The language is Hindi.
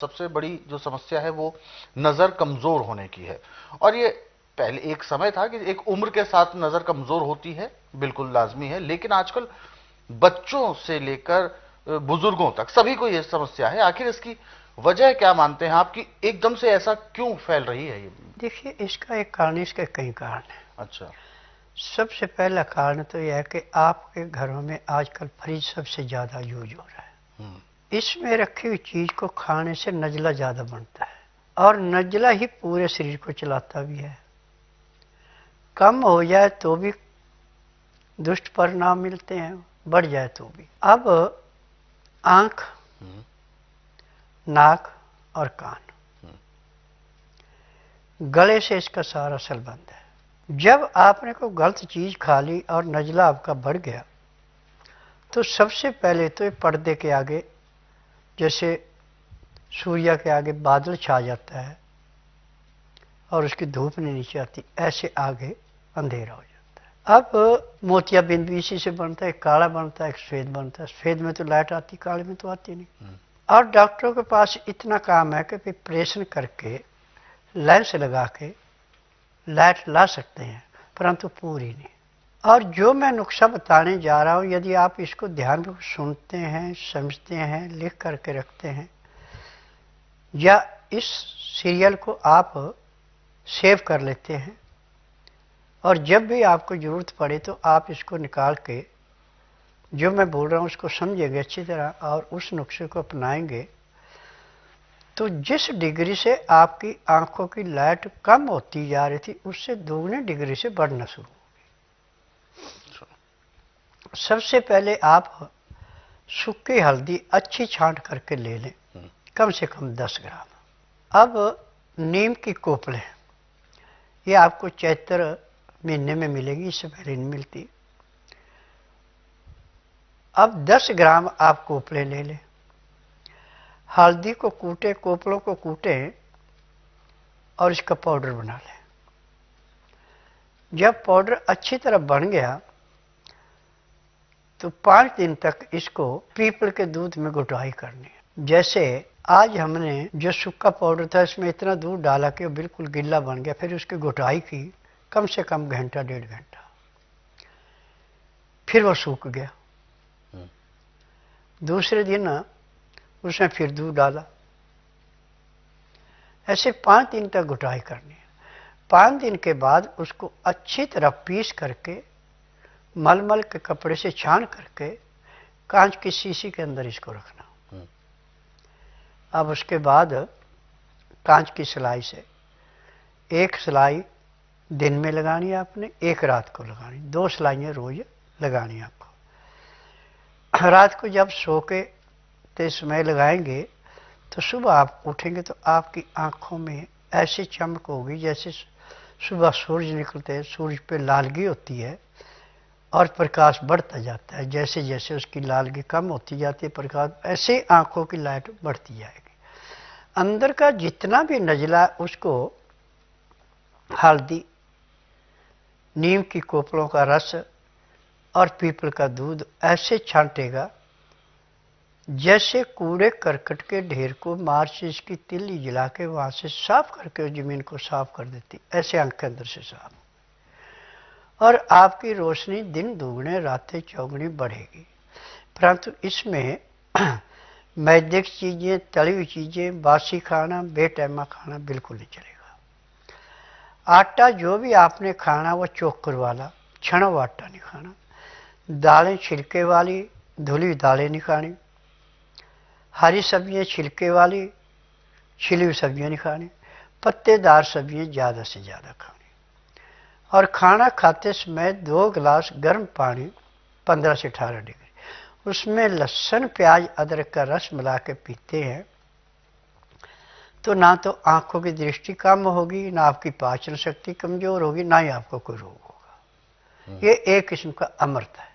सबसे बड़ी जो समस्या है वो नजर कमजोर होने की है। और ये पहले एक समय था कि एक उम्र के साथ नजर कमजोर होती है, बिल्कुल लाजमी है, लेकिन आजकल बच्चों से लेकर बुजुर्गों तक सभी को ये समस्या है। आखिर इसकी वजह क्या मानते हैं आपकी, एकदम से ऐसा क्यों फैल रही है ये? देखिए, इसका एक कारण, इसके कई कारण है। अच्छा। सबसे पहला कारण तो यह है कि आपके घरों में आजकल फ्रिज सबसे ज्यादा यूज हो रहा है। इसमें रखी हुई चीज को खाने से नजला ज्यादा बनता है, और नजला ही पूरे शरीर को चलाता भी है। कम हो जाए तो भी दुष्ट परिणाम मिलते हैं, बढ़ जाए तो भी। अब आंख, नाक और कान, गले से इसका सारा संबंध है। जब आपने कोई गलत चीज खा ली और नजला आपका बढ़ गया, तो सबसे पहले तो ये पर्दे के आगे, जैसे सूर्य के आगे बादल छा जाता है और उसकी धूप नहीं नीचे आती, ऐसे आगे अंधेरा हो जाता है। अब मोतियाबिंद भी इसी से बनता है, काला बनता है, एक सफेद बनता है। सफेद में तो लाइट आती, काले में तो आती नहीं। और डॉक्टरों के पास इतना काम है कि प्रिपरेशन करके लेंस लगा के लाइट ला सकते हैं, परंतु पूरी नहीं। और जो मैं नुस्खा बताने जा रहा हूं, यदि आप इसको ध्यान में सुनते हैं, समझते हैं, लिख करके रखते हैं, या इस सीरियल को आप सेव कर लेते हैं, और जब भी आपको जरूरत पड़े तो आप इसको निकाल के जो मैं बोल रहा हूं उसको समझेंगे अच्छी तरह और उस नुस्खे को अपनाएंगे, तो जिस डिग्री से आपकी आंखों की लाइट कम होती जा रही थी, उससे दोगुनी डिग्री से बढ़ना शुरू होगी। सबसे पहले आप सूखी हल्दी अच्छी छांट करके ले लें, कम से कम 10 ग्राम। अब नीम की कोपलें, ये आपको चैत्र महीने में मिलेगी, इससे पहले नहीं मिलती। अब 10 ग्राम आप कोपले ले लें, हल्दी को कूटे, कोपलों को कूटे और इसका पाउडर बना लें। जब पाउडर अच्छी तरह बन गया तो 5 दिन तक इसको पीपल के दूध में घुटाई करनी है। जैसे आज हमने जो सूखा पाउडर था इसमें इतना दूध डाला कि वो बिल्कुल गिल्ला बन गया, फिर उसकी घुटाई की कम से कम घंटा 1.5 घंटा, फिर वो सूख गया। दूसरे दिन उसमें फिर दूध डाला, ऐसे 5 दिन तक घुटाई करनी है। 5 दिन के बाद उसको अच्छी तरह पीस करके मलमल के कपड़े से छान करके कांच की शीशी के अंदर इसको रखना। अब उसके बाद कांच की सिलाई से एक सिलाई दिन में लगानी है आपने, एक रात को लगानी, 2 सिलाइयाँ रोज लगानी आपको। रात को जब सो के ते समय लगाएंगे तो सुबह आप उठेंगे तो आपकी आंखों में ऐसी चमक होगी जैसे सुबह सूरज निकलते हैं, सूरज पे लालगी होती है और प्रकाश बढ़ता जाता है। जैसे जैसे उसकी लालगी कम होती जाती है, प्रकाश, ऐसे आंखों की लाइट बढ़ती जाएगी। अंदर का जितना भी नजला उसको हल्दी, नीम की कोपलों का रस और पीपल का दूध ऐसे छांटेगा जैसे कूड़े करकट के ढेर को माचिस की तिल्ली जला के वहां से साफ करके जमीन को साफ कर देती, ऐसे आंख के अंदर से साफ। और आपकी रोशनी दिन दुगने रातें चौगुनी बढ़ेगी। परंतु इसमें मैदे की चीजें, तली हुई चीजें, बासी खाना, बेटैमा खाना बिल्कुल नहीं चलेगा। आटा जो भी आपने खाना वो चोकर वाला, छना हुआ आटा नहीं खाना। दालें छिलके वाली, धुली दालें नहीं खानी। हरी सब्जियां छिलके वाली, छिली हुई सब्जियां नहीं खानी। पत्तेदार सब्जियां ज्यादा से ज्यादा खानी। और खाना खाते समय 2 गिलास गर्म पानी 15 से 18 डिग्री, उसमें लहसुन, प्याज, अदरक का रस मिला के पीते हैं तो ना तो आंखों की दृष्टि कम होगी, ना आपकी पाचन शक्ति कमजोर होगी, ना ही आपको कोई रोग होगा। ये एक किस्म का अमृत है।